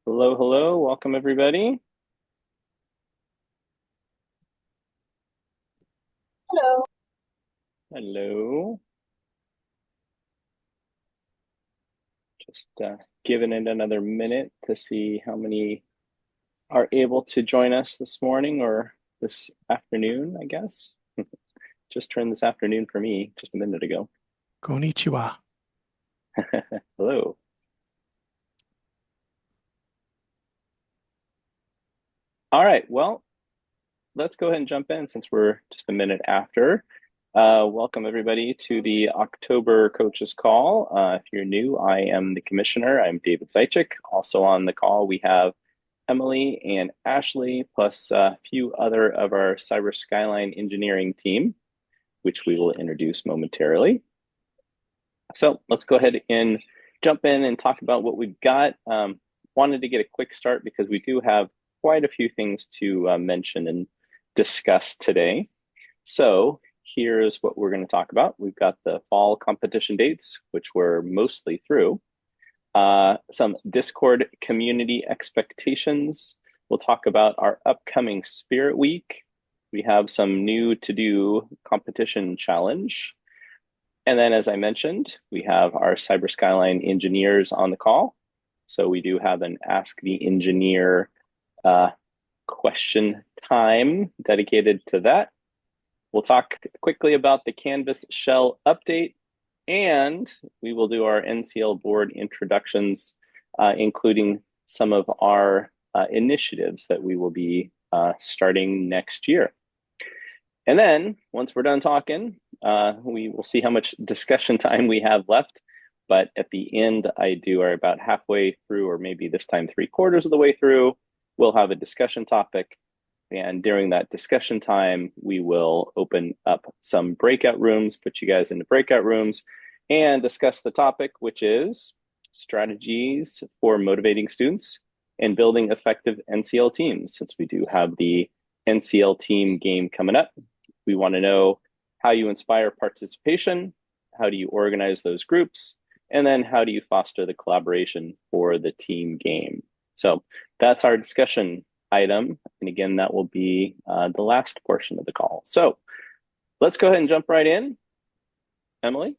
Hello, hello. Welcome, everybody. Hello. Hello. Just giving it another minute to see how many are able to join us this morning or this afternoon, I guess. Just turned this afternoon for me just a minute ago. Konnichiwa. Hello. All right. Well, let's go ahead and jump in since we're just a minute after. Welcome, everybody, to the October Coaches Call. If you're new, I am the commissioner. I'm David Zajcik. Also on the call, we have Emily and Ashley, plus a few other of our Cyber Skyline engineering team, which we will introduce momentarily. So let's go ahead and jump in and talk about what we've got. Wanted to get a quick start because we do have quite a few things to mention and discuss today. So here's what we're going to talk about. We've got the fall competition dates, which we're mostly through. Some Discord community expectations. We'll talk about our upcoming Spirit Week. We have some new to-do competition challenge. And then, as I mentioned, we have our Cyber Skyline engineers on the call. So we do have an Ask the Engineer question time dedicated to that. We'll talk quickly about the Canvas shell update, and we will do our NCL board introductions, including some of our initiatives that we will be starting next year. And then once we're done talking, we will see how much discussion time we have left. But at the end, are about halfway through, or maybe this time 3/4 of the way through, we'll have a discussion topic. And during that discussion time, we will open up some breakout rooms, put you guys into breakout rooms, and discuss the topic, which is strategies for motivating students and building effective NCL teams. Since we do have the NCL team game coming up, we want to know how you inspire participation, how do you organize those groups, and then how do you foster the collaboration for the team game. So that's our discussion item. And again, that will be the last portion of the call. So let's go ahead and jump right in. Emily?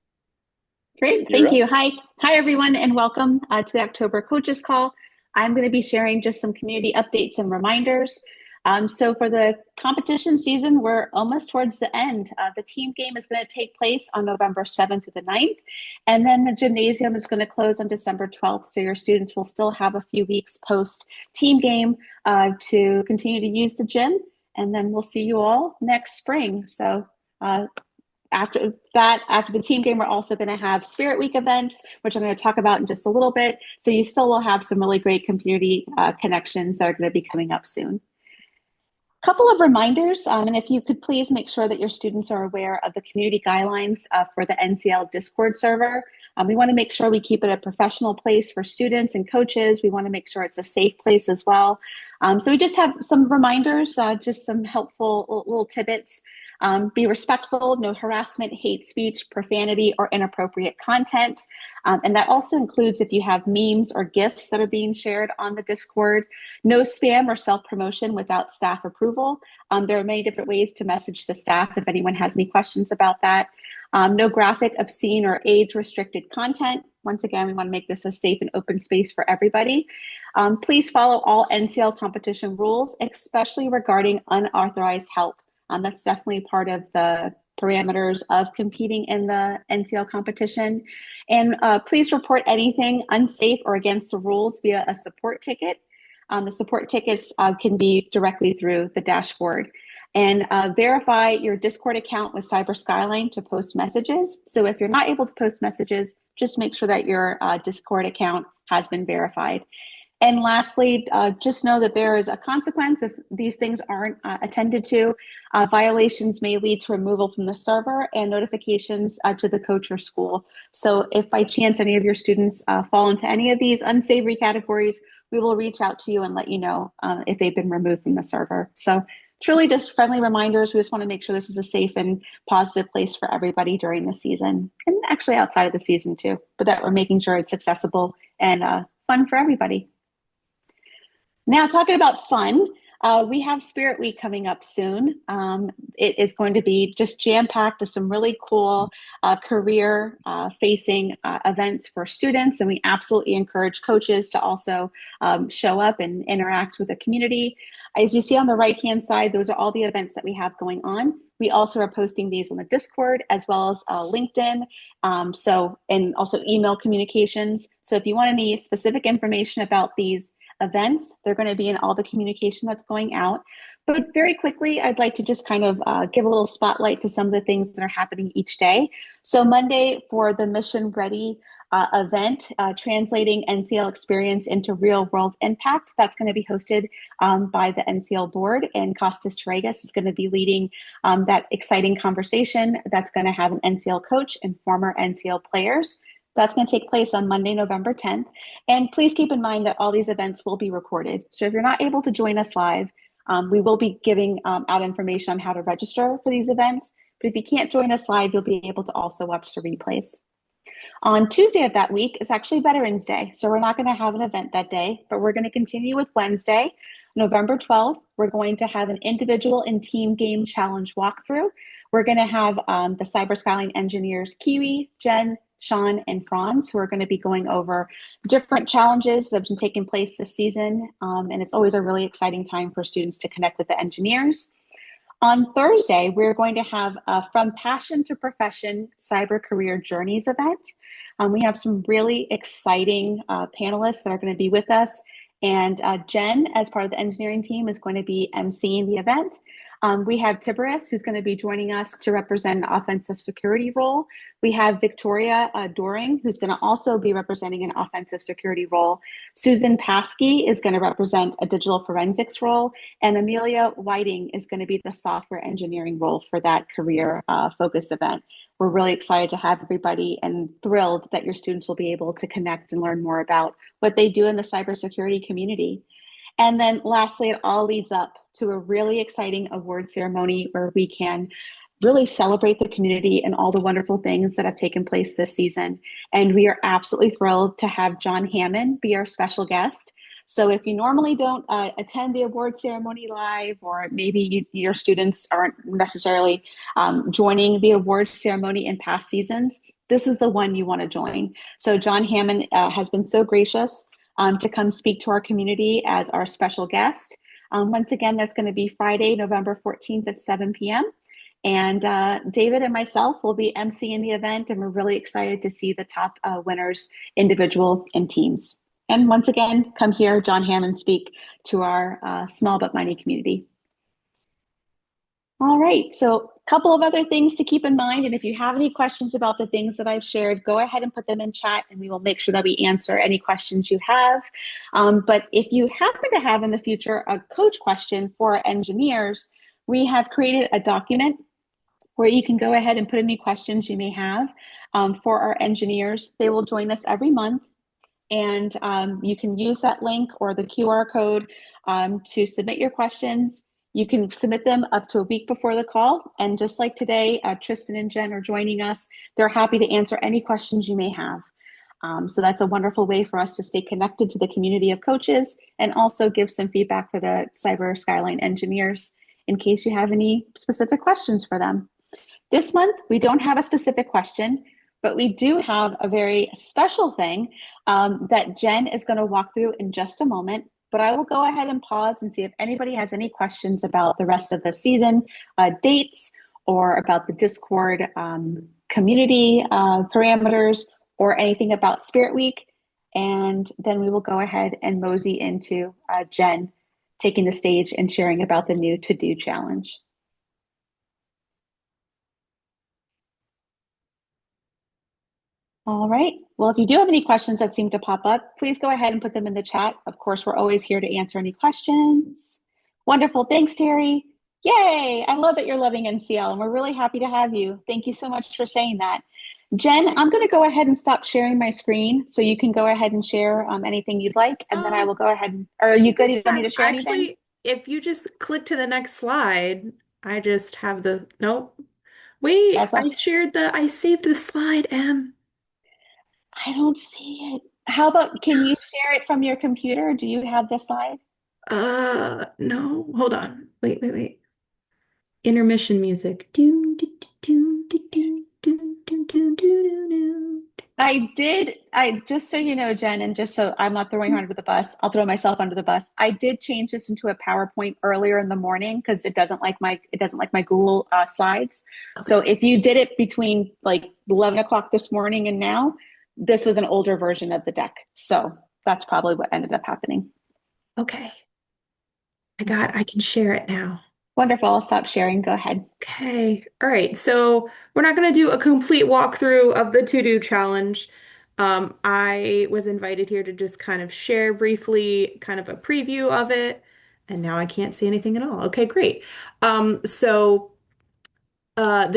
Great, thank you. Hi, everyone, and welcome to the October Coaches Call. I'm going to be sharing just some community updates and reminders. So for the competition season, we're almost towards the end. The team game is going to take place on November 7th to the 9th, and then the gymnasium is going to close on December 12th. So your students will still have a few weeks post team game to continue to use the gym, and then we'll see you all next spring. So after the team game, we're also going to have Spirit Week events, which I'm going to talk about in just a little bit. So you still will have some really great community connections that are going to be coming up soon. Couple of reminders, and if you could please make sure that your students are aware of the community guidelines for the NCL Discord server. We want to make sure we keep it a professional place for students and coaches. We want to make sure it's a safe place as well. So we just have some reminders, just some helpful little tidbits. Be respectful, no harassment, hate speech, profanity, or inappropriate content. And that also includes if you have memes or GIFs that are being shared on the Discord. No spam or self-promotion without staff approval. There are many different ways to message the staff if anyone has any questions about that. No graphic, obscene, or age-restricted content. Once again, we want to make this a safe and open space for everybody. Please follow all NCL competition rules, especially regarding unauthorized help. That's definitely part of the parameters of competing in the NCL competition. And please report anything unsafe or against the rules via a support ticket. The support tickets can be directly through the dashboard. And verify your Discord account with Cyber Skyline to post messages. So if you're not able to post messages, just make sure that your Discord account has been verified. And lastly, just know that there is a consequence if these things aren't attended to. Violations may lead to removal from the server and notifications to the coach or school. So if by chance any of your students fall into any of these unsavory categories, we will reach out to you and let you know if they've been removed from the server. So truly just friendly reminders. We just want to make sure this is a safe and positive place for everybody during the season, and actually outside of the season too, but that we're making sure it's accessible and fun for everybody. Now, talking about fun, we have Spirit Week coming up soon. It is going to be just jam-packed with some really cool career facing events for students. And we absolutely encourage coaches to also show up and interact with the community. As you see on the right-hand side, those are all the events that we have going on. We also are posting these on the Discord as well as LinkedIn. And also email communications. So if you want any specific information about these events, they're going to be in all the communication that's going out. But very quickly, I'd like to just kind of give a little spotlight to some of the things that are happening each day. So Monday for the Mission Ready event, translating NCL experience into real world impact. That's going to be hosted by the NCL board, and Costas Torregas is going to be leading that exciting conversation. That's going to have an NCL coach and former NCL players. That's going to take place on Monday, November 10th. And please keep in mind that all these events will be recorded. So if you're not able to join us live, we will be giving out information on how to register for these events. But if you can't join us live, you'll be able to also watch the replays. On Tuesday of that week is actually Veterans Day. So we're not going to have an event that day, but we're going to continue with Wednesday, November 12th. We're going to have an individual and team game challenge walkthrough. We're going to have the Cyber Skyline engineers, Kiwi, Jen, Sean, and Franz, who are going to be going over different challenges that have been taking place this season. And it's always a really exciting time for students to connect with the engineers. On Thursday, we're going to have a From Passion to Profession Cyber Career Journeys event. We have some really exciting panelists that are going to be with us. And Jen, as part of the engineering team, is going to be emceeing the event. We have Tiberius, who's going to be joining us to represent an offensive security role. We have Victoria Doring, who's going to also be representing an offensive security role. Susan Paskey is going to represent a digital forensics role. And Amelia Whiting is going to be the software engineering role for that career-focused event. We're really excited to have everybody and thrilled that your students will be able to connect and learn more about what they do in the cybersecurity community. And then lastly, it all leads up to a really exciting award ceremony where we can really celebrate the community and all the wonderful things that have taken place this season. And we are absolutely thrilled to have John Hammond be our special guest. So if you normally don't attend the award ceremony live, or maybe your students aren't necessarily joining the award ceremony in past seasons, this is the one you want to join. So John Hammond has been so gracious to come speak to our community as our special guest. Once again, that's going to be Friday, November 14th at 7 p.m. And David and myself will be emceeing the event, and we're really excited to see the top winners, individual and teams. And once again, come hear John Hammond speak to our small but mighty community. All right, so a couple of other things to keep in mind. And if you have any questions about the things that I've shared, go ahead and put them in chat and we will make sure that we answer any questions you have. But if you happen to have in the future a coach question for our engineers, we have created a document where you can go ahead and put any questions you may have for our engineers. They will join us every month. And you can use that link or the QR code to submit your questions. You can submit them up to a week before the call. And just like today, Tristan and Jen are joining us. They're happy to answer any questions you may have. So that's a wonderful way for us to stay connected to the community of coaches and also give some feedback for the Cyber Skyline engineers in case you have any specific questions for them. This month, we don't have a specific question, but we do have a very special thing that Jen is going to walk through in just a moment. But I will go ahead and pause and see if anybody has any questions about the rest of the season, dates, or about the Discord community parameters, or anything about Spirit Week. And then we will go ahead and mosey into Jen taking the stage and sharing about the new to-do challenge. All right. Well, if you do have any questions that seem to pop up, please go ahead and put them in the chat. Of course, we're always here to answer any questions. Wonderful. Thanks, Terry. Yay. I love that you're loving NCL, and we're really happy to have you. Thank you so much for saying that. Jen, I'm going to go ahead and stop sharing my screen so you can go ahead and share anything you'd like, and then I will go ahead and, are you good? You don't need to share anything? If you just click to the next slide, I just have the, nope. Wait, I saved the slide, Em. I don't see it. How about, can you share it from your computer? Do you have the slide? No, hold on. Wait. Intermission music. Do, do, do, do, do, do, do, do, do, do, do. I just so you know, Jen, and just so I'm not throwing her under the bus, I'll throw myself under the bus. I did change this into a PowerPoint earlier in the morning because it doesn't like my Google slides. So Okay. if you did it between like 11 o'clock this morning and now, this was an older version of the deck. So that's probably what ended up happening. Okay. I can share it now. Wonderful. I'll stop sharing. Go ahead. Okay. All right. So we're not going to do a complete walkthrough of the to-do challenge. I was invited here to just kind of share briefly kind of a preview of it. And now I can't see anything at all. Okay, great. The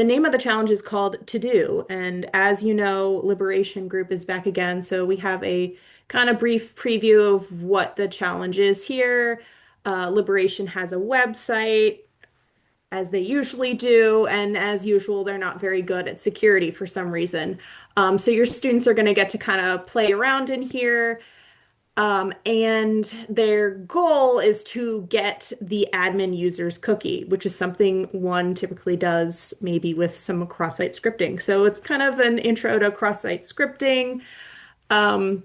name of the challenge is called To Do. And as you know, Liberation Group is back again. So we have a kind of brief preview of what the challenge is here. Liberation has a website, as they usually do. And as usual, they're not very good at security for some reason. So your students are going to get to kind of play around in here. And their goal is to get the admin user's cookie, which is something one typically does maybe with some cross-site scripting. So it's kind of an intro to cross-site scripting. Um,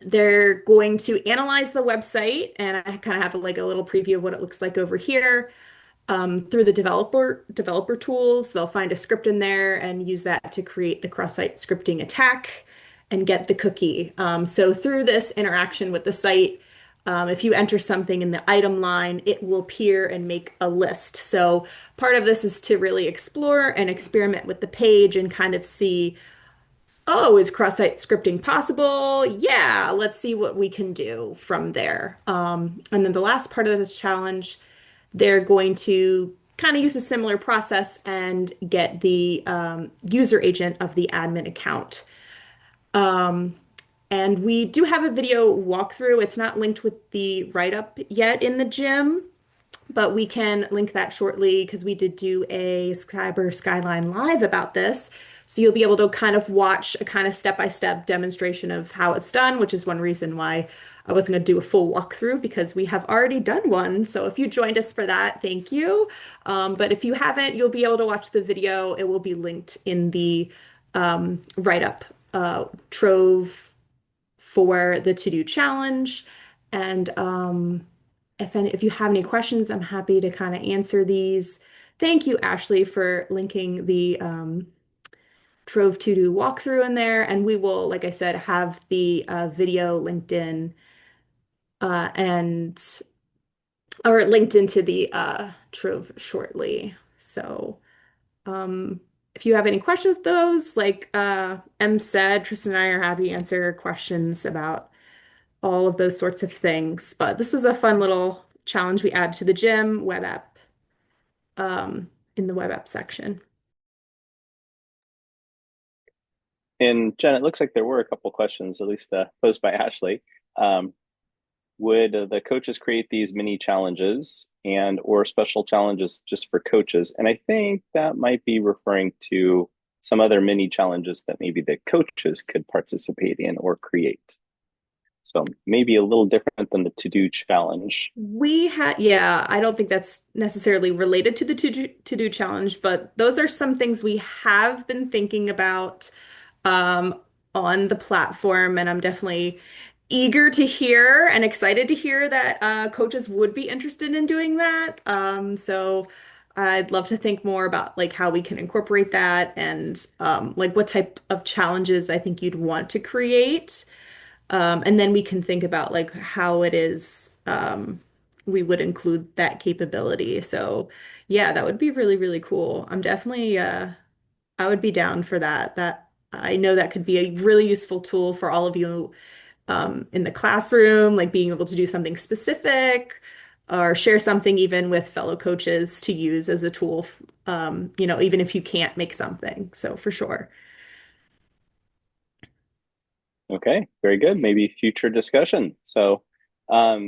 they're going to analyze the website, and I kind of have like a little preview of what it looks like over here. Through the developer tools, they'll find a script in there and use that to create the cross-site scripting attack and get the cookie. So through this interaction with the site, if you enter something in the item line, it will appear and make a list. So part of this is to really explore and experiment with the page and kind of see, oh, is cross-site scripting possible? Yeah, let's see what we can do from there. And then the last part of this challenge, they're going to kind of use a similar process and get the user agent of the admin account. Um, and we do have a video walkthrough. It's not linked with the write-up yet in the gym, but we can link that shortly because we did do a Skyline live about this. So you'll be able to kind of watch a kind of step-by-step demonstration of how it's done, which is one reason why I wasn't going to do a full walkthrough because we have already done one. So if you joined us for that, thank you. But if you haven't, you'll be able to watch the video. It will be linked in the write-up trove for the to-do challenge. And if you have any questions, I'm happy to kind of answer these. Thank you, Ashley, for linking the Trove to do walkthrough in there. And we will, like I said, have the video linked in and or linked into the Trove shortly. So um, if you have any questions, those like Em said, Tristan and I are happy to answer questions about all of those sorts of things. But this is a fun little challenge we add to the gym web app in the web app section. And Jen, it looks like there were a couple questions, at least posed by Ashley. Um, would the coaches create these mini challenges and or special challenges just for coaches? And I think that might be referring to some other mini challenges that maybe the coaches could participate in or create. So maybe a little different than the to-do challenge. Yeah, I don't think that's necessarily related to the to-do challenge, but those are some things we have been thinking about um, on the platform, and I'm definitely eager to hear and excited to hear that coaches would be interested in doing that. So I'd love to think more about like how we can incorporate that and like what type of challenges I think you'd want to create. And then we can think about like how it is we would include that capability. So yeah, that would be really, really cool. I'm definitely I would be down for that. That I know that could be a really useful tool for all of you in the classroom, like being able to do something specific or share something even with fellow coaches to use as a tool, even if you can't make something. So for sure. Okay, very good. Maybe future discussion. So I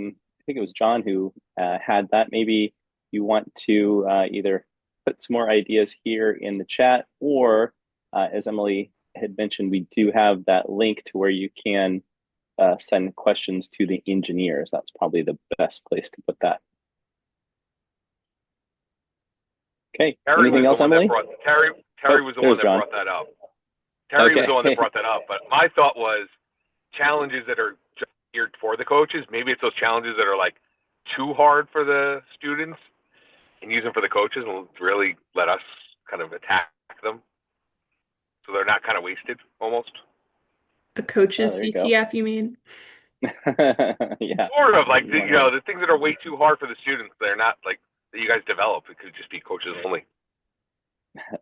think it was John who had that. Maybe you want to either put some more ideas here in the chat, or as Emily had mentioned, we do have that link to where you can send questions to the engineers. That's probably the best place to put that. Okay. Anything else, Emily? Terry was the one that brought that up. Terry was the one that brought that up. But my thought was challenges that are just geared for the coaches. Maybe it's those challenges that are like too hard for the students and use them for the coaches and really let us kind of attack them. So they're not kind of wasted almost. A coach's CTF, you mean? Yeah. Sort of like, the things that are way too hard for the students, they're not like that you guys develop. It could just be coaches only.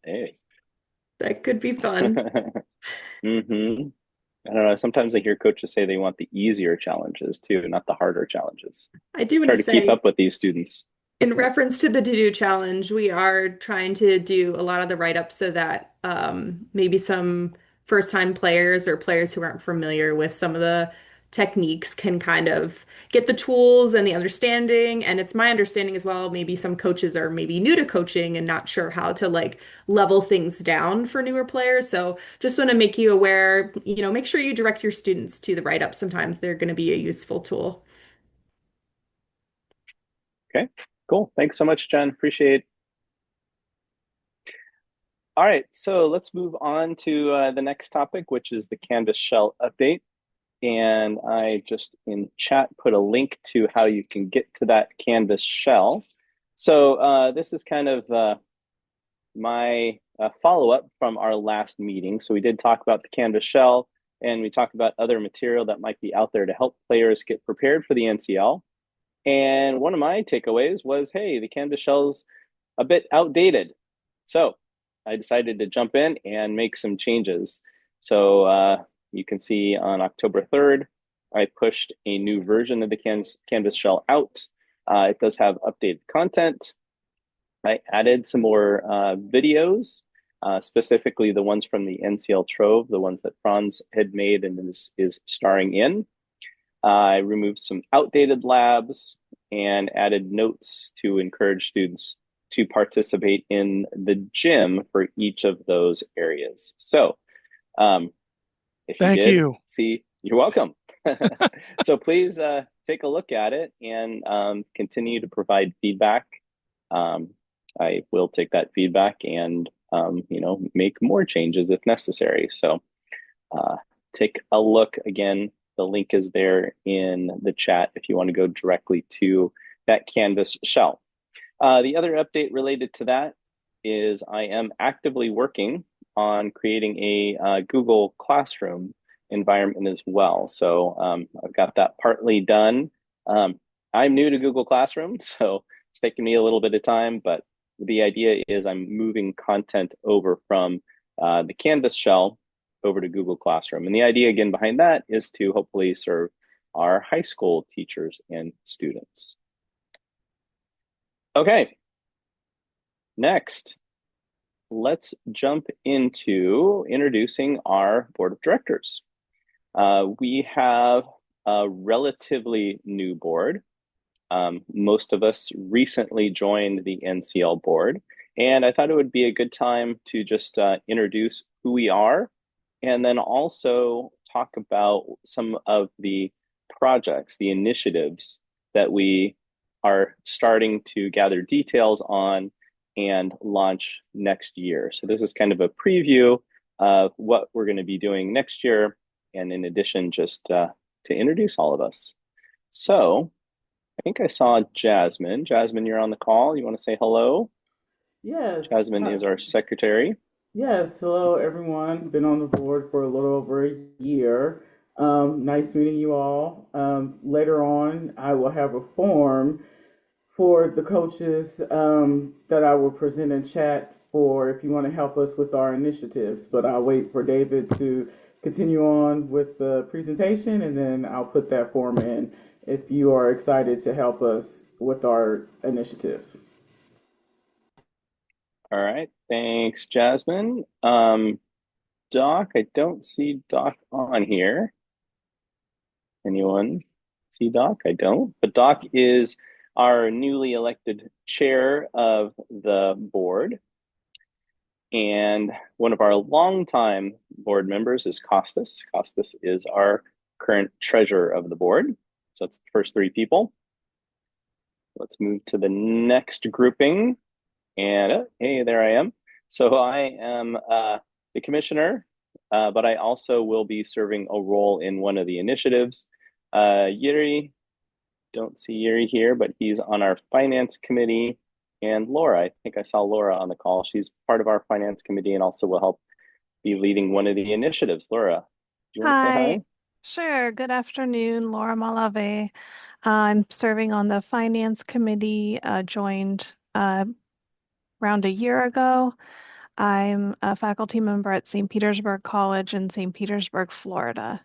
Hey. That could be fun. Mm-hmm. I don't know. Sometimes I hear coaches say they want the easier challenges too, not the harder challenges. I do want to say, keep up with these students. In reference to the to-do challenge, we are trying to do a lot of the write-ups so that maybe some first-time players or players who aren't familiar with some of the techniques can kind of get the tools and the understanding. And it's my understanding as well, maybe some coaches are maybe new to coaching and not sure how to like level things down for newer players. So just want to make you aware, make sure you direct your students to the write-up. Sometimes they're going to be a useful tool. Okay, cool. Thanks so much, Jen. Appreciate it. All right, so let's move on to the next topic, which is the Canvas shell update. And I just in chat put a link to how you can get to that Canvas shell. So this is kind of my follow-up from our last meeting. So we did talk about the Canvas shell, and we talked about other material that might be out there to help players get prepared for the NCL. And one of my takeaways was, hey, the Canvas shell's a bit outdated. So I decided to jump in and make some changes. So you can see on October 3rd, I pushed a new version of the Canvas shell out. It does have updated content. I added some more videos, specifically the ones from the NCL Trove, the ones that Franz had made and is starring in. I removed some outdated labs and added notes to encourage students to participate in the gym for each of those areas. So if you did see, you're welcome. So please take a look at it and continue to provide feedback. I will take that feedback and make more changes if necessary. So take a look again. The link is there in the chat if you want to go directly to that Canvas shell. The other update related to that is I am actively working on creating a Google Classroom environment as well. So I've got that partly done. I'm new to Google Classroom, so it's taking me a little bit of time, but the idea is I'm moving content over from the Canvas shell over to Google Classroom. And the idea again behind that is to hopefully serve our high school teachers and students. Okay, next, let's jump into introducing our board of directors. We have a relatively new board. Most of us recently joined the NCL board, and I thought it would be a good time to just introduce who we are, and then also talk about some of the projects, the initiatives that we are starting to gather details on and launch next year. So this is kind of a preview of what we're going to be doing next year, and in addition, just to introduce all of us. So I think I saw Jasmine. Jasmine, you're on the call. You want to say hello? Yes. Jasmine is our secretary. Yes. Hello, everyone. Been on the board for a little over a year. Nice meeting you all. Later on, I will have a form for the coaches that I will present in chat for if you want to help us with our initiatives. But I'll wait for David to continue on with the presentation, and then I'll put that form in if you are excited to help us with our initiatives. All right, thanks, Jasmine. Doc, I don't see Doc on here. Anyone see Doc? I don't. But Doc is our newly elected chair of the board. And one of our longtime board members is Costas. Costas is our current treasurer of the board. So that's the first 3 people. Let's move to the next grouping. And hey, there I am. So I am the commissioner, but I also will be serving a role in one of the initiatives. Yuri, don't see Yuri here, but he's on our finance committee. And Laura, I think I saw Laura on the call. She's part of our finance committee and also will help be leading one of the initiatives. Laura, do you want to say hi? Sure. Good afternoon, Laura Malave. I'm serving on the finance committee, joined around a year ago. I'm a faculty member at St. Petersburg College in St. Petersburg, Florida.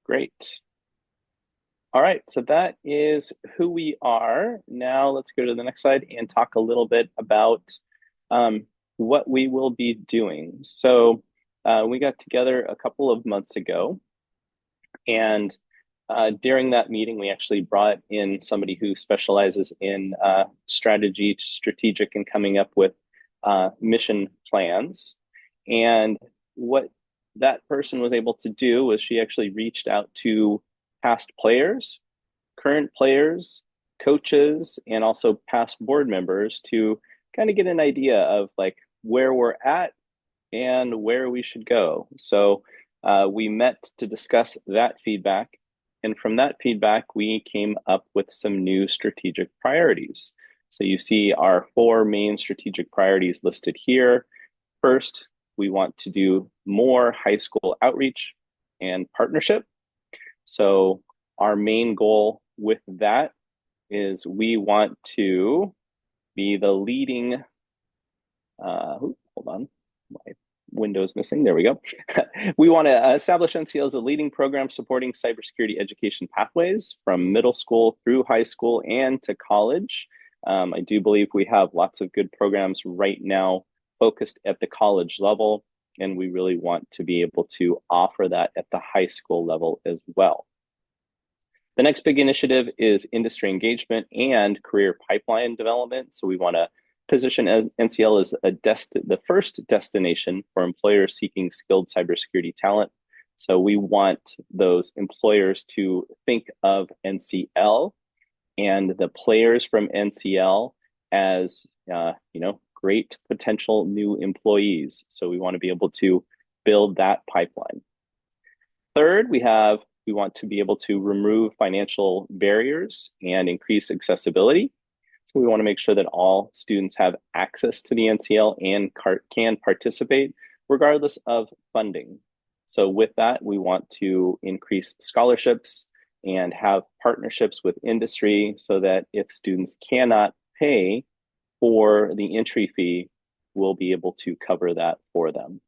Great. All right, so that is who we are. Now let's go to the next slide and talk a little bit about what we will be doing. So we got together a couple of months ago, and during that meeting, we actually brought in somebody who specializes in strategic and coming up with mission plans. And what that person was able to do was she actually reached out to past players, current players, coaches, and also past board members to kind of get an idea of like where we're at and where we should go. So we met to discuss that feedback. And from that feedback, we came up with some new strategic priorities. So you see our 4 main strategic priorities listed here. First, we want to do more high school outreach and partnership. So our main goal with that is we want to be the leading, hold on, my window's missing, there we go. We want to establish NCL as a leading program supporting cybersecurity education pathways from middle school through high school and to college. I do believe we have lots of good programs right now focused at the college level, and we really want to be able to offer that at the high school level as well. The next big initiative is industry engagement and career pipeline development. So we want to position as NCL as the first destination for employers seeking skilled cybersecurity talent. So we want those employers to think of NCL and the players from NCL as great potential new employees. So we want to be able to build that pipeline. Third, we want to be able to remove financial barriers and increase accessibility. So we want to make sure that all students have access to the NCL and can participate regardless of funding. So with that, we want to increase scholarships and have partnerships with industry so that if students cannot pay for the entry fee, we'll be able to cover that for them.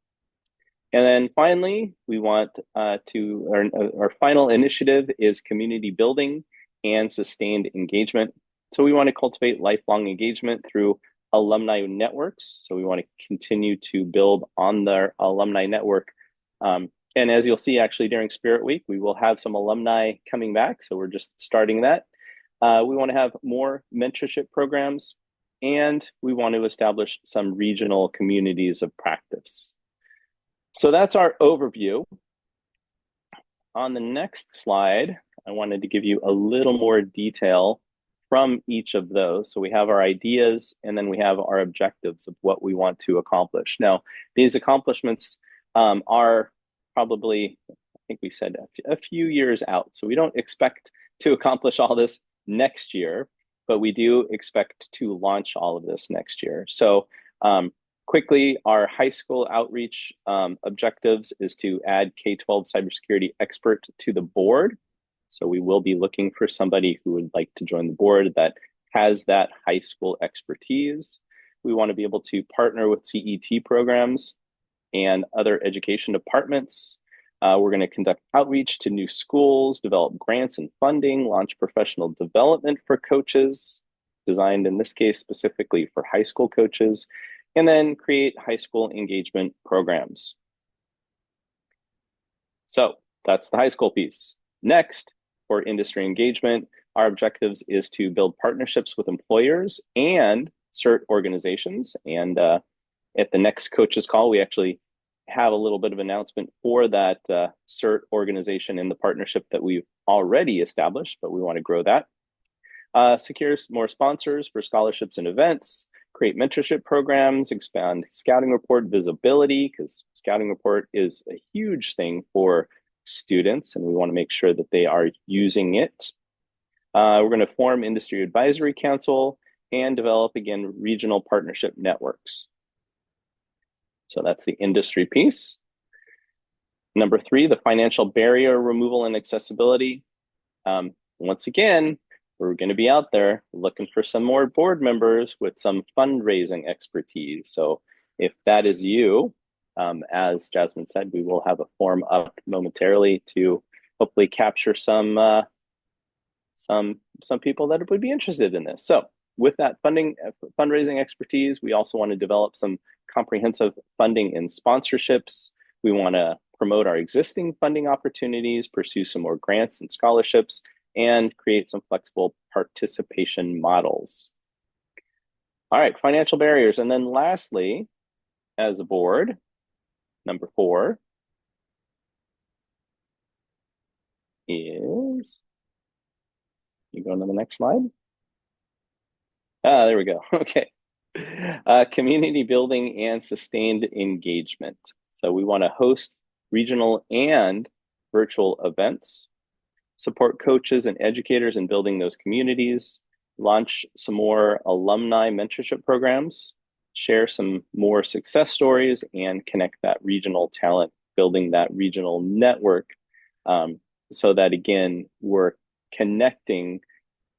And then finally, we want our final initiative is community building and sustained engagement. So we want to cultivate lifelong engagement through alumni networks. So we want to continue to build on their alumni network. And as you'll see, actually during Spirit Week, we will have some alumni coming back. So we're just starting that. We want to have more mentorship programs, and we want to establish some regional communities of practice. So that's our overview. On the next slide, I wanted to give you a little more detail from each of those. So we have our ideas, and then we have our objectives of what we want to accomplish. Now, these accomplishments are probably, I think we said a few years out. So we don't expect to accomplish all this next year, but we do expect to launch all of this next year. So quickly, our high school outreach objectives is to add K-12 cybersecurity expert to the board. So we will be looking for somebody who would like to join the board that has that high school expertise. We want to be able to partner with CET programs and other education departments. We're going to conduct outreach to new schools, develop grants and funding, launch professional development for coaches, designed in this case specifically for high school coaches, and then create high school engagement programs. So that's the high school piece. Next, for industry engagement, our objectives is to build partnerships with employers and CERT organizations. And at the next coaches call, we actually have a little bit of announcement for that CERT organization in the partnership that we've already established, but we want to grow that. Secure more sponsors for scholarships and events, create mentorship programs, expand scouting report visibility, because scouting report is a huge thing for students, and we want to make sure that they are using it. We're going to form industry advisory council and develop, again, regional partnership networks. So that's the industry piece. Number 3, the financial barrier removal and accessibility. Once again, we're going to be out there looking for some more board members with some fundraising expertise. So if that is you, as Jasmine said, we will have a form up momentarily to hopefully capture some people that would be interested in this. So with that fundraising expertise, we also want to develop some comprehensive funding and sponsorships. We want to promote our existing funding opportunities, pursue some more grants and scholarships, and create some flexible participation models. All right, financial barriers. And then lastly, as a board, number 4 is, you go to the next slide. There we go. Okay. Community building and sustained engagement. So we want to host regional and virtual events, support coaches and educators in building those communities, launch some more alumni mentorship programs, share some more success stories, and connect that regional talent, building that regional network, so that, again, we're connecting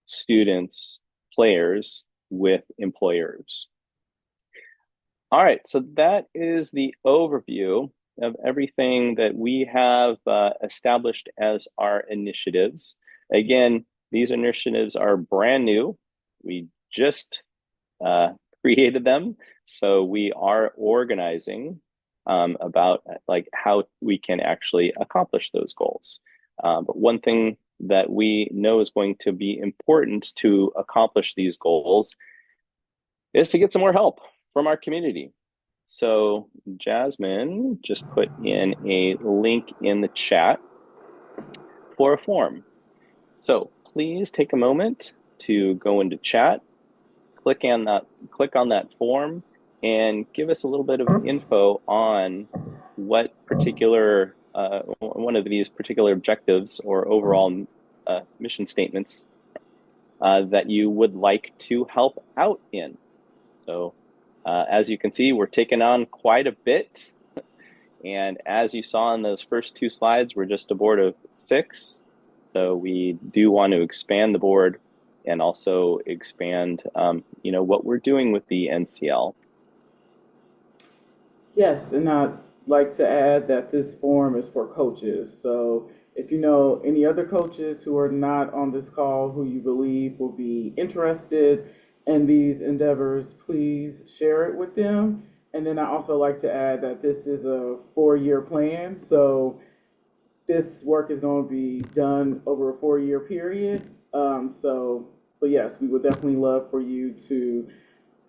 students, players with employers. All right, so that is the overview of everything that we have established as our initiatives. Again, these initiatives are brand new. We just created them, so we are organizing about like how we can actually accomplish those goals. But one thing that we know is going to be important to accomplish these goals is to get some more help from our community. So Jasmine just put in a link in the chat for a form. So please take a moment to go into chat, click on that form, and give us a little bit of info on what particular one of these particular objectives or overall mission statements that you would like to help out in. So as you can see, we're taking on quite a bit. And as you saw in those first 2 slides, we're just a board of 6. So we do want to expand the board and also expand, what we're doing with the NCL. Yes, and I'd like to add that this form is for coaches. So if you know any other coaches who are not on this call who you believe will be interested in these endeavors, please share it with them. And then I also like to add that this is a 4-year plan. So this work is going to be done over a 4-year period. But yes, we would definitely love for you to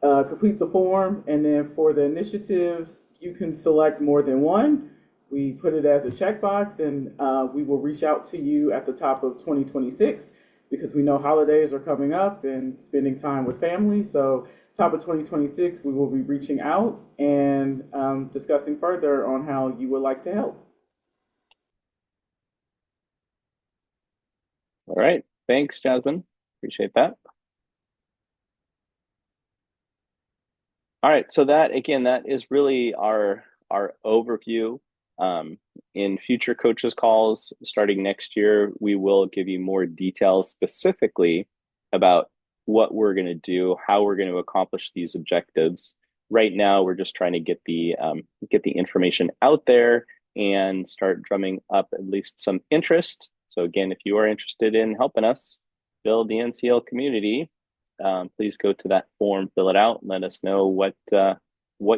complete the form. And then for the initiatives, you can select more than one. We put it as a checkbox, and we will reach out to you at the top of 2026 because we know holidays are coming up and spending time with family. So top of 2026, we will be reaching out and discussing further on how you would like to help. All right. Thanks, Jasmine. Appreciate that. All right. So that is really our overview. In future coaches calls starting next year, we will give you more details specifically about what we're going to do, how we're going to accomplish these objectives. Right now, we're just trying to get the information out there and start drumming up at least some interest. So again, if you are interested in helping us build the NCL community, please go to that form, fill it out, let us know what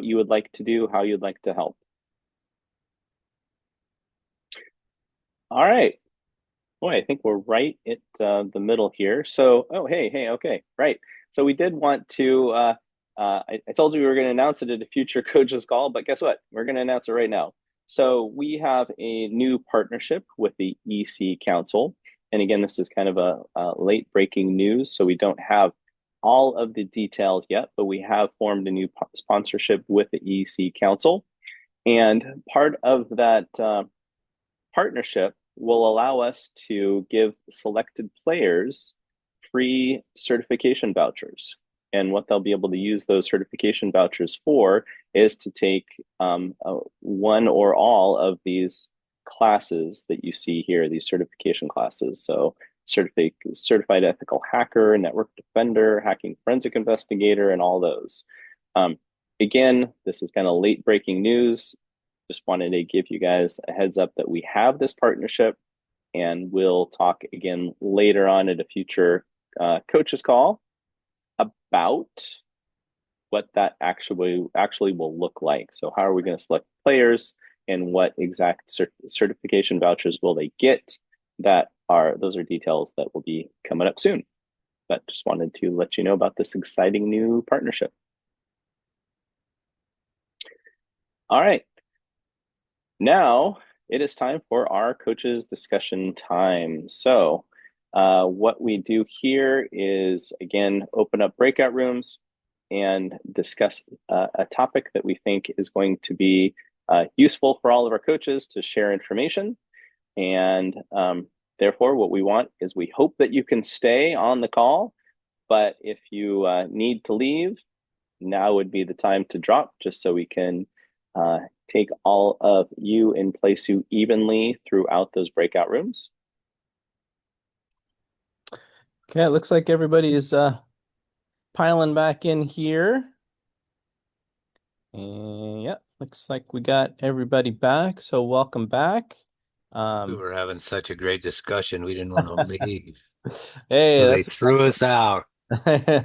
you would like to do, how you'd like to help. All right. Boy, I think we're right at the middle here. So, okay, right. So we did want to I told you we were going to announce it at a future coaches call, but guess what? We're going to announce it right now. So we have a new partnership with the EC Council. And again, this is kind of a late breaking news. So we don't have all of the details yet, but we have formed a new sponsorship with the EC Council. And part of that partnership will allow us to give selected players free certification vouchers. And what they'll be able to use those certification vouchers for is to take one or all of these classes that you see here, these certification classes. So certified ethical hacker, network defender, hacking forensic investigator, and all those. Again, this is kind of late breaking news. Just wanted to give you guys a heads up that we have this partnership, and we'll talk again later on at a future coaches call about what that actually will look like. So how are we going to select players, and what exact certification vouchers will they get? Those are details that will be coming up soon. But just wanted to let you know about this exciting new partnership. All right. Now it is time for our coaches discussion time. So what we do here is, again, open up breakout rooms and discuss a topic that we think is going to be useful for all of our coaches to share information. And therefore, what we want is, we hope that you can stay on the call, but if you need to leave, now would be the time to drop, just so we can take all of you and place you evenly throughout those breakout rooms. Okay, it looks like everybody is piling back in here. And yeah, looks like we got everybody back. So welcome back. We were having such a great discussion. We didn't want to leave. Hey, so they threw us out.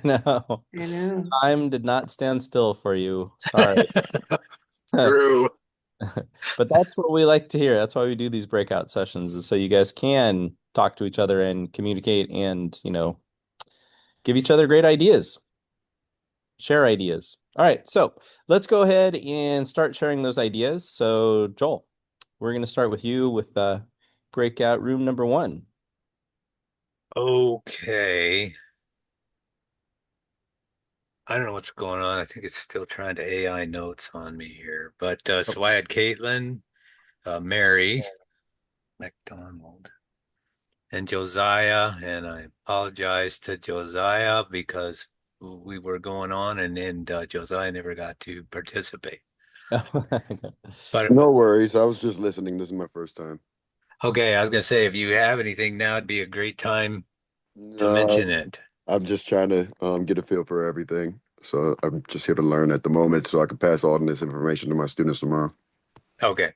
No. I know. Time did not stand still for you. Sorry. True. But that's what we like to hear. That's why we do these breakout sessions, is so you guys can talk to each other and communicate and, give each other great ideas. Share ideas. All right, so let's go ahead and start sharing those ideas. So Joel, we're going to start with you with breakout room number 1. Okay. I don't know what's going on. I think it's still trying to AI notes on me here. But so I had Caitlin, Mary, McDonald, and Josiah. And I apologize to Josiah because we were going on and Josiah never got to participate. But no worries. I was just listening. This is my first time. Okay, I was gonna say, if you have anything now, it'd be a great time to mention it. I'm just trying to get a feel for everything. So I'm just here to learn at the moment so I can pass all this information to my students tomorrow. Okay.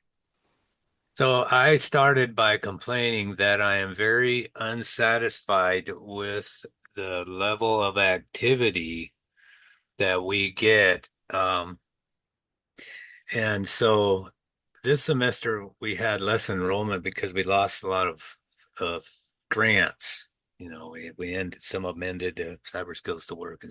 So I started by complaining that I am very unsatisfied with the level of activity that we get. And so this semester we had less enrollment because we lost a lot of grants. We ended, some of them ended cyber skills to work.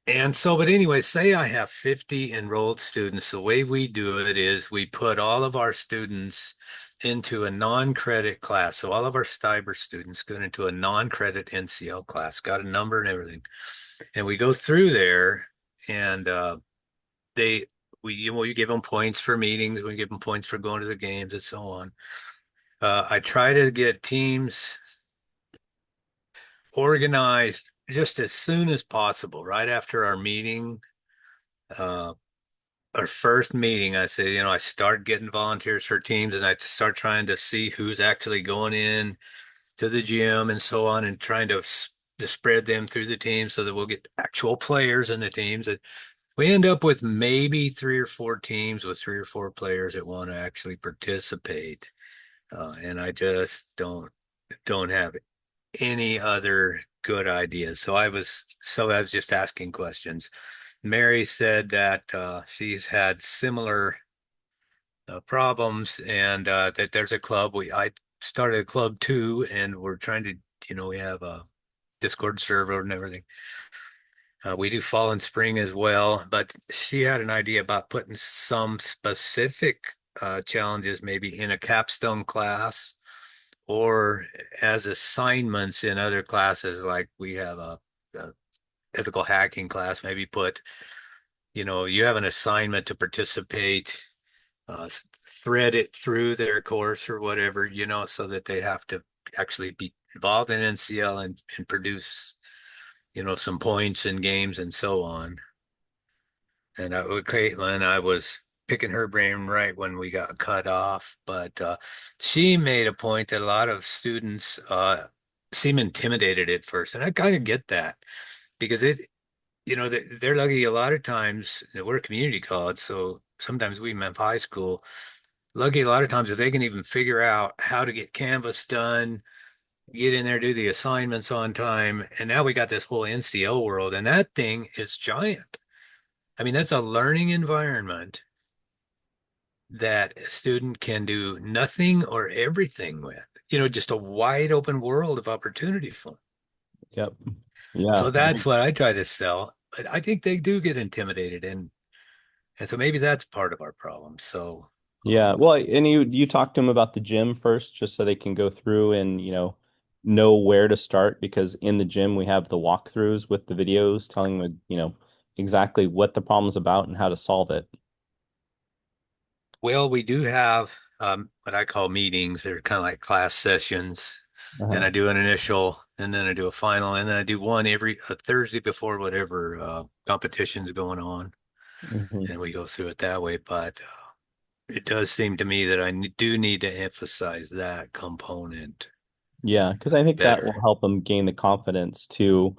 And so, but anyway, say I have 50 enrolled students. The way we do it is we put all of our students into a non-credit class. So all of our cyber students go into a non-credit NCL class, got a number and everything. And we go through there and we give them points for meetings, we give them points for going to the games and so on. I try to get teams organized just as soon as possible, right after our meeting, our first meeting. I say, I start getting volunteers for teams, and I start trying to see who's actually going in to the gym and so on, and trying to spread them through the team so that we'll get actual players in the teams. And we end up with maybe 3 or 4 teams with 3 or 4 players that want to actually participate. And I just don't have any other good ideas. So I was just asking questions. Mary said that she's had similar problems, and that there's a club. I started a club too, and we're trying to, we have a Discord server and everything. We do fall and spring as well, but she had an idea about putting some specific challenges maybe in a capstone class or as assignments in other classes. Like we have a ethical hacking class, maybe put, you have an assignment to participate, thread it through their course or whatever, so that they have to actually be involved in NCL and produce, some points and games and so on. And with Caitlin, I was picking her brain right when we got cut off, but she made a point that a lot of students seem intimidated at first, and I kind of get that because they're lucky a lot of times. We're a community college, so sometimes we meant high school. Lucky a lot of times if they can even figure out how to get Canvas done, get in there, do the assignments on time, and now we got this whole NCO world, and that thing is giant. I mean, that's a learning environment that a student can do nothing or everything with, just a wide open world of opportunity for them. Yep. Yeah. So that's what I try to sell. But I think they do get intimidated, and so maybe that's part of our problem. So yeah, well, and you talk to them about the gym first, just so they can go through and know where to start, because in the gym we have the walkthroughs with the videos telling them exactly what the problem's about and how to solve it. Well, we do have what I call meetings. They're kind of like class sessions. And I do an initial, and then I do a final, and then I do one every Thursday before whatever competition's going on. And we go through it that way. But it does seem to me that I do need to emphasize that component. Yeah, because I think that better. will help them gain the confidence to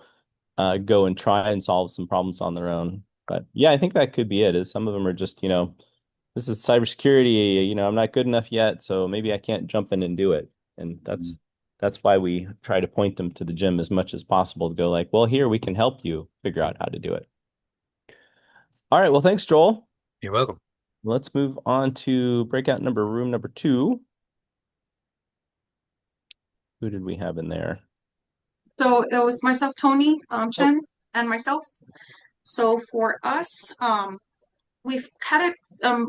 go and try and solve some problems on their own. But yeah, I think that could be it. Is some of them are just, this is cybersecurity, I'm not good enough yet, so maybe I can't jump in and do it. And that's why we try to point them to the gym as much as possible to go like, well, here we can help you figure out how to do it. All right, well, thanks, Joel. You're welcome. Let's move on to breakout room number 2. Who did we have in there? So it was myself, Tony, Chen, and myself. So for us, we've had it,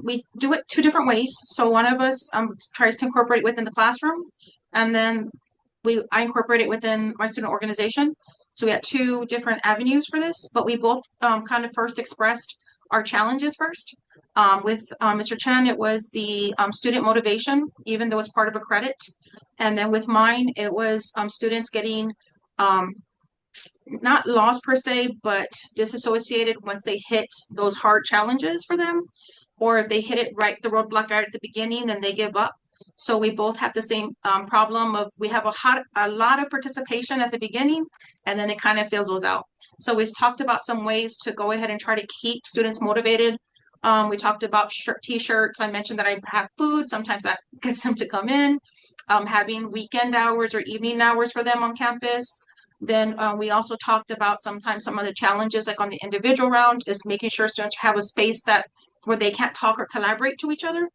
we do it 2 different ways. So one of us tries to incorporate it within the classroom, and then I incorporate it within my student organization. So we had 2 different avenues for this, but we both kind of first expressed our challenges first. With Mr. Chen, it was the student motivation, even though it's part of a credit. And then with mine, it was students getting not lost per se, but disassociated once they hit those hard challenges for them. Or if they hit it right, the roadblock right at the beginning, then they give up. So we both have the same problem of we have a lot of participation at the beginning, and then it kind of fizzles out. So we talked about some ways to go ahead and try to keep students motivated. We talked about t-shirts. I mentioned that I have food. Sometimes that gets them to come in. Having weekend hours or evening hours for them on campus. Then we also talked about sometimes some of the challenges, like on the individual round, is making sure students have a space where they can't talk or collaborate to each other.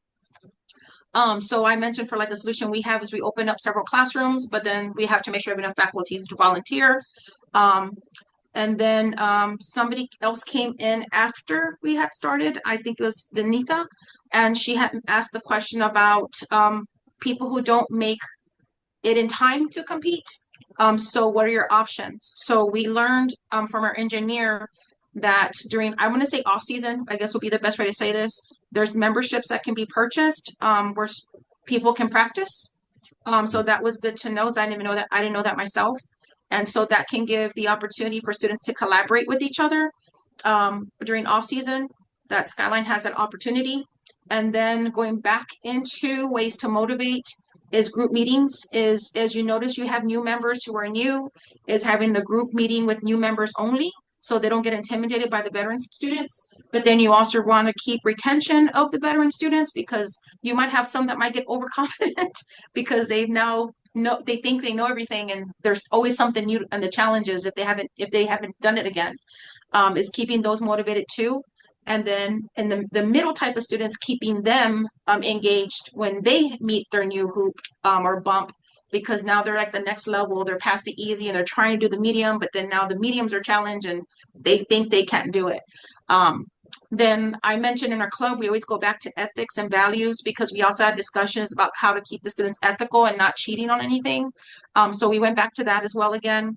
So I mentioned for like a solution we have is we open up several classrooms, but then we have to make sure we have enough faculty to volunteer. And then somebody else came in after we had started. I think it was Benita, and she had asked the question about people who don't make it in time to compete. So what are your options? So we learned from our engineer that during, I want to say off season, I guess would be the best way to say this. There's memberships that can be purchased where people can practice. So that was good to know. I didn't even know that. I didn't know that myself. And so that can give the opportunity for students to collaborate with each other during off season. That Skyline has that opportunity. And then going back into ways to motivate is group meetings. Is as you notice, you have new members who are new, is having the group meeting with new members only, so they don't get intimidated by the veteran students. But then you also want to keep retention of the veteran students, because you might have some that might get overconfident because they think they know everything, and there's always something new. And the challenge is if they haven't done it again, is keeping those motivated too. And then in the middle type of students, keeping them engaged when they meet their new hoop or bump, because now they're like the next level. They're past the easy and they're trying to do the medium, but then now the mediums are challenged and they think they can't do it. Then I mentioned in our club, we always go back to ethics and values because we also had discussions about how to keep the students ethical and not cheating on anything. So we went back to that as well again.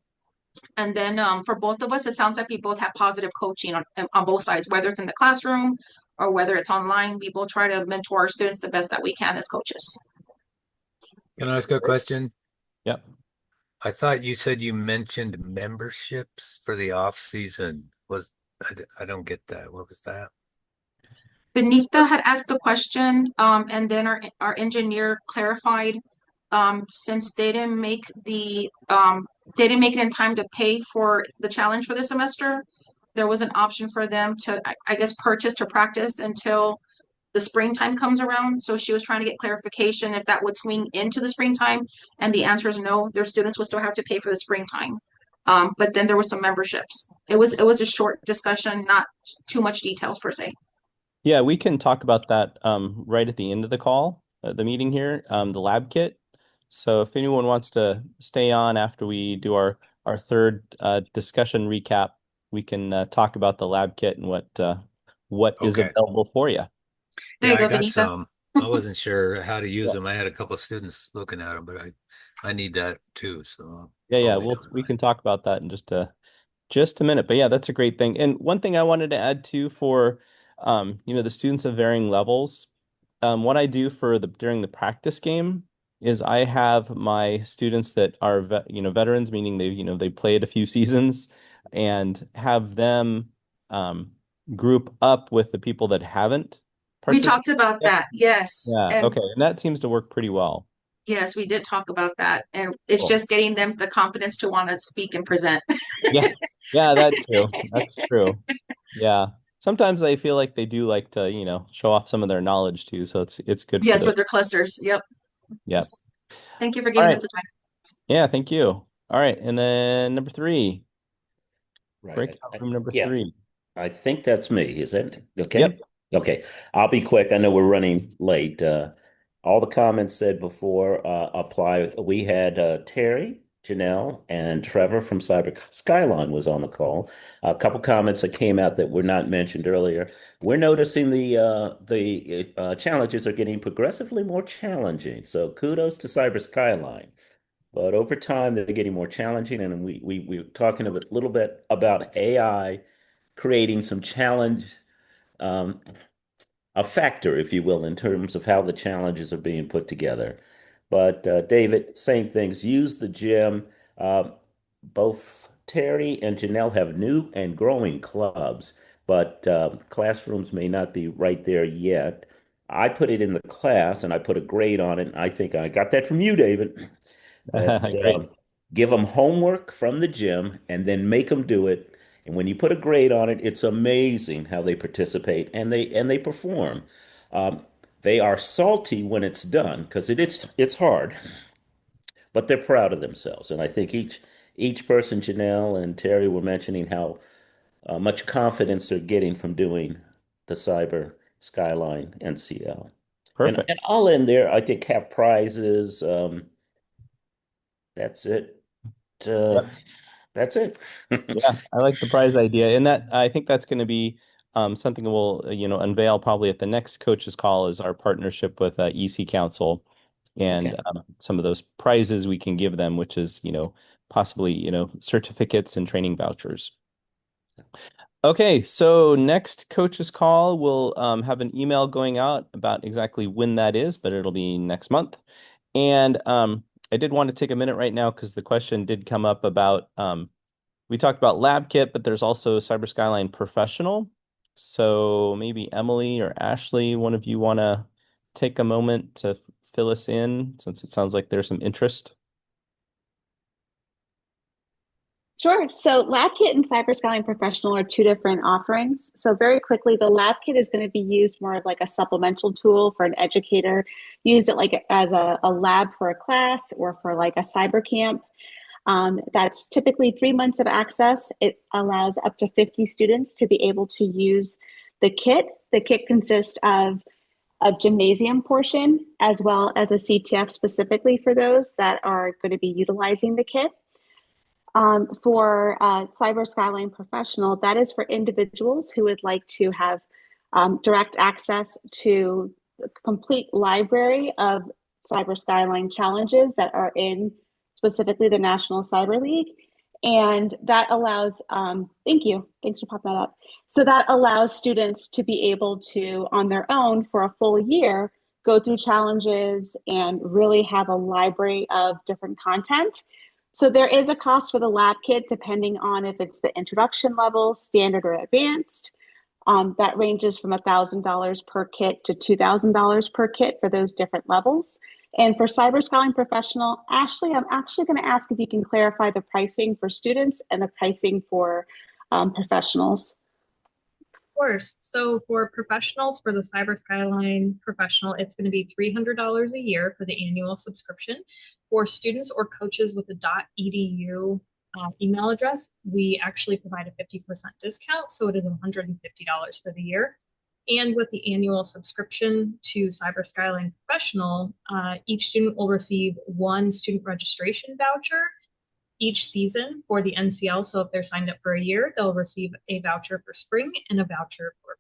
And then for both of us, it sounds like we both have positive coaching on both sides, whether it's in the classroom or whether it's online. We both try to mentor our students the best that we can as coaches. Can I ask a question? Yep. I thought you said you mentioned memberships for the off season. I don't get that. What was that? Benita had asked the question, and then our engineer clarified, since they didn't make it in time to pay for the challenge for the semester, there was an option for them to, I guess, purchase to practice until the springtime comes around. So she was trying to get clarification if that would swing into the springtime, and the answer is no. Their students will still have to pay for the springtime. But then there was some memberships. It was a short discussion, not too much details per se. Yeah, we can talk about that right at the end of the call, the meeting here, the lab kit. So if anyone wants to stay on after we do our third discussion recap, we can talk about the lab kit and what is available for you. There you go, I got Benita. some. I wasn't sure how to use them. I had a couple of students looking at them, but I need that too. So we can talk about that in just a minute. But yeah, that's a great thing. And one thing I wanted to add too for the students of varying levels, what I do during the practice game is I have my students that are veterans, meaning they played a few seasons, and have them group up with the people that haven't We talked about that. Yes. Yeah. Okay. And that seems to work pretty well. Yes, we did talk about that. And it's just getting them the confidence to want to speak and present. Yeah. Yeah, that's true. That's true. Yeah. Sometimes I feel like they do like to, show off some of their knowledge too. So it's good. Yes, with their clusters. Yep. Yep. Thank you for giving us the time. Yeah, thank you. All right. And then number 3. Right. Breakout room number 3. I think that's me. Is that okay? Yep. Okay. I'll be quick. I know we're running late. All the comments said before apply. We had Terry, Janelle, and Trevor from Skyline was on the call. A couple comments that came out that were not mentioned earlier. We're noticing the challenges are getting progressively more challenging. So kudos to Skyline. But over time, they're getting more challenging, and we're talking a little bit about AI creating some challenge, a factor, if you will, in terms of how the challenges are being put together. But David, same things. Use the gym. Both Terry and Janelle have new and growing clubs, but classrooms may not be right there yet. I put it in the class, and I put a grade on it. And I think I got that from you, David. That, give them homework from the gym and then make them do it. And when you put a grade on it, it's amazing how they participate and they perform. They are salty when it's done because it's hard, but they're proud of themselves. And I think each person, Janelle and Terry, were mentioning how much confidence they're getting from doing the Cyber Skyline NCL. Perfect. And I'll end there. I think have prizes. That's it. That's it. Yeah, I like the prize idea, and that I think that's going to be something we'll unveil probably at the next coaches call is our partnership with EC Council, and some of those prizes we can give them, which is possibly certificates and training vouchers. Okay, so next coaches call, we'll have an email going out about exactly when that is, but it'll be next month. And I did want to take a minute right now because the question did come up about, we talked about Lab Kit, but there's also Cyber Skyline Professional. So maybe Emily or Ashley, one of you want to take a moment to fill us in since it sounds like there's some interest. Sure. So Lab Kit and Cyber Skyline Professional are 2 different offerings. So very quickly, the Lab Kit is going to be used more of like a supplemental tool for an educator, use it like as a lab for a class or for like a cyber camp. That's typically 3 months of access. It allows up to 50 students to be able to use the kit. The kit consists of a gymnasium portion, as well as a CTF specifically for those that are going to be utilizing the kit. For Cyber Skyline Professional, that is for individuals who would like to have direct access to the complete library of Cyber Skyline challenges that are in specifically the National Cyber League. And that allows, thank you, thanks for popping that up. So that allows students to be able to, on their own for a full year, go through challenges and really have a library of different content. So there is a cost for the lab kit depending on if it's the introduction level, standard, or advanced. That ranges from $1,000 per kit to $2,000 per kit for those different levels. And for Cyber Skyline Professional, Ashley, I'm actually going to ask if you can clarify the pricing for students and the pricing for professionals. Of course. So for professionals, for the Cyber Skyline Professional, it's going to be $300 a year for the annual subscription. For students or coaches with a .edu email address, we actually provide a 50% discount, so it is $150 for the year. And with the annual subscription to Cyber Skyline Professional, each student will receive one student registration voucher each season for the NCL. So if they're signed up for a year, they'll receive a voucher for spring and a voucher for.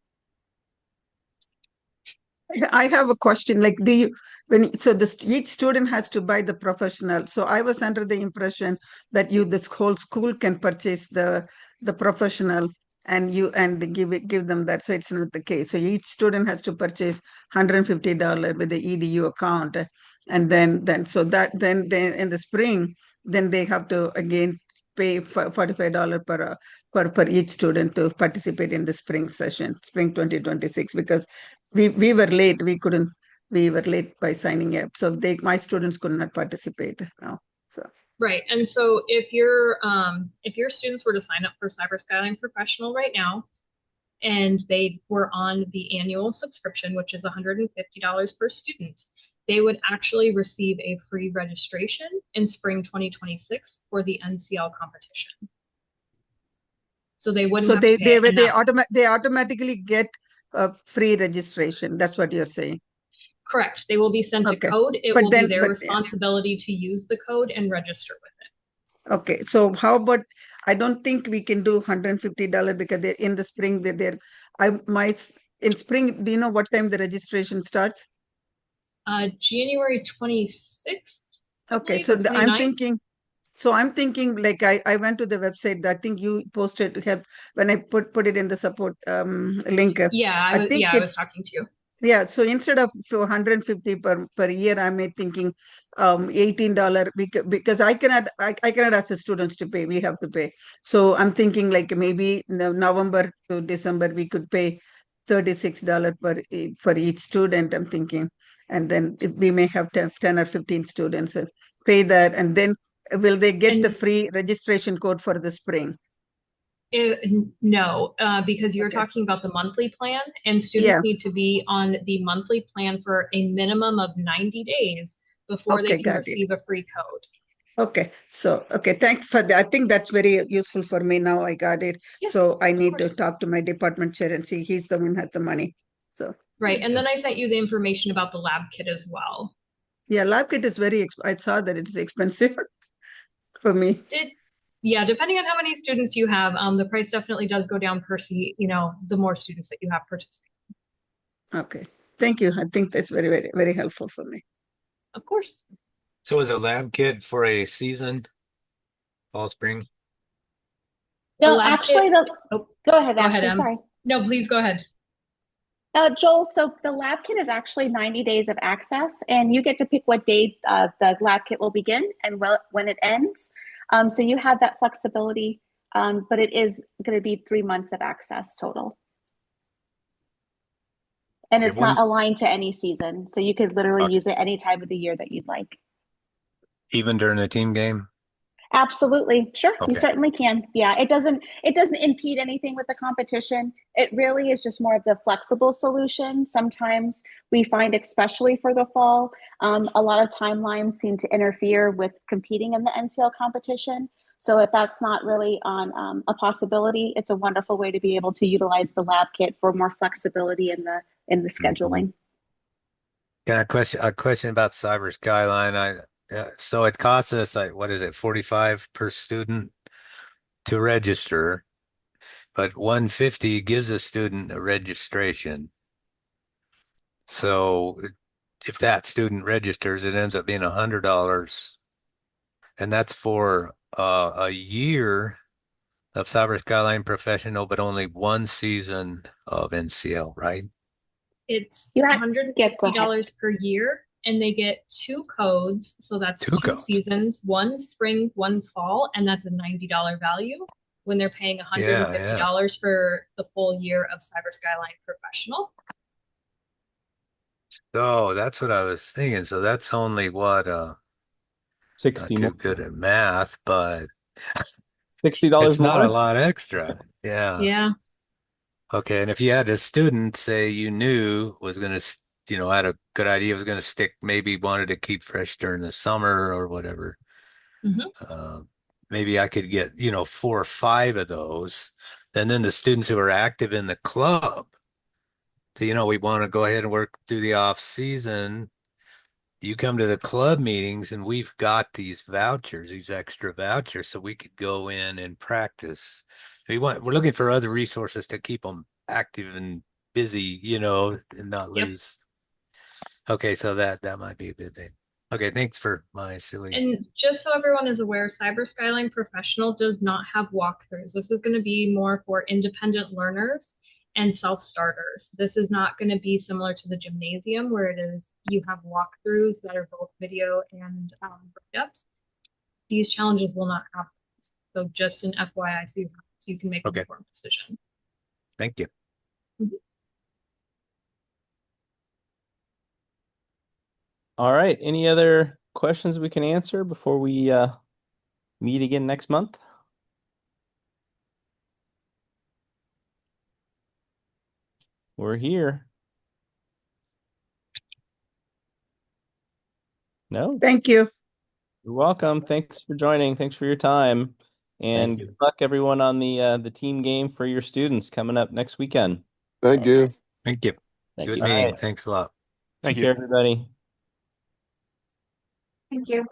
I have a question. Like, each student has to buy the professional. So I was under the impression that this whole school can purchase the professional and give them that. So it's not the case. So each student has to purchase $150 with the EDU account, and then in the spring, then they have to again pay $45 per each student to participate in the spring session, spring 2026, because we were late. We were late by signing up. So my students could not participate now. So. Right. And so if your students were to sign up for Cyber Skyline Professional right now, and they were on the annual subscription, which is $150 per student, they would actually receive a free registration in spring 2026 for the NCL competition. So they wouldn't have to pay. They automatically get a free registration. That's what you're saying. Correct. They will be sent a code. It will be their responsibility to use the code and register with it. Okay. So how about, I don't think we can do $150 because they're in the spring. In spring, do you know what time the registration starts? January 26th. Okay. So I'm thinking like I went to the website that I think you posted to help when I put it in the support link. Yeah, I was talking to you. Yeah, so instead of $150 per year, I'm thinking $18 because I cannot ask the students to pay. We have to pay. So I'm thinking like maybe November to December we could pay $36 for each student. I'm thinking, and then we may have 10 or 15 students pay that, and then will they get the free registration code for the spring? No, because you're talking about the monthly plan, and students need to be on the monthly plan for a minimum of 90 days before they can receive a free code. Okay, so thanks for that. I think that's very useful for me now. I got it. Yeah, so I need to talk to my department chair and see he's the one who has the money. So right, and then I sent you the information about the lab kit as well. Yeah, lab kit is I saw that it is expensive for me. Yeah, depending on how many students you have, the price definitely does go down per seat, the more students that you have participating. Okay, thank you. I think that's very, very, very helpful for me. Of course. So is a lab kit for a season, fall, spring? No, actually, go ahead, Ashley, sorry. No, please go ahead. Joel, so the lab kit is actually 90 days of access, and you get to pick what date the lab kit will begin and when it ends. So you have that flexibility, but it is going to be 3 months of access total. And it's not aligned to any season. So you could literally use it any time of the year that you'd like. Even during a team game? Absolutely. Sure. Okay. You certainly can. Yeah. It doesn't impede anything with the competition. It really is just more of the flexible solution. Sometimes we find, especially for the fall, a lot of timelines seem to interfere with competing in the NCL competition. So if that's not really on a possibility, it's a wonderful way to be able to utilize the lab kit for more flexibility in the scheduling. Got a question about Cyber Skyline. So it costs us like, what is it, 45 per student to register, but 150 gives a student a registration. So if that student registers, it ends up being $100, and that's for a year of Cyber Skyline Professional, but only one season of NCL, right? It's You have, yeah, go ahead. $150 per year, and they get 2 codes. So that's Two two codes. seasons, one spring, one fall, and that's a $90 value when they're paying $150 for the full year of Cyber Skyline Professional. So that's what I was thinking. So that's only what 60 not more. too good at math, but $60 it's not more? a lot extra. Yeah. Yeah. Okay, and if you had a student, say you knew was going to, had a good idea, was going to stick, maybe wanted to keep fresh during the summer or whatever, Mm-hmm. maybe I could get, 4 or 5 of those. And then the students who are active in the club, so, we want to go ahead and work through the off season. You come to the club meetings and we've got these vouchers, these extra vouchers, so we could go in and practice. We're looking for other resources to keep them active and busy, and not lose. Okay, so that might be a good thing. Okay, thanks for my silly. And just so everyone is aware, Cyber Skyline Professional does not have walkthroughs. This is going to be more for independent learners and self-starters. This is not going to be similar to the gymnasium where it is you have walkthroughs that are both video and breakups. These challenges will not have those. So just an FYI so you can make an informed decision. Thank you. All right. Any other questions we can answer before we meet again next month? We're here. No? Thank you. You're welcome. Thanks for joining. Thanks for your time. And good luck everyone on the team game for your students coming up next weekend. Thank you. Thank you. Thank Good you. meeting. Right. Thanks a lot. Thank you, everybody. Thank you.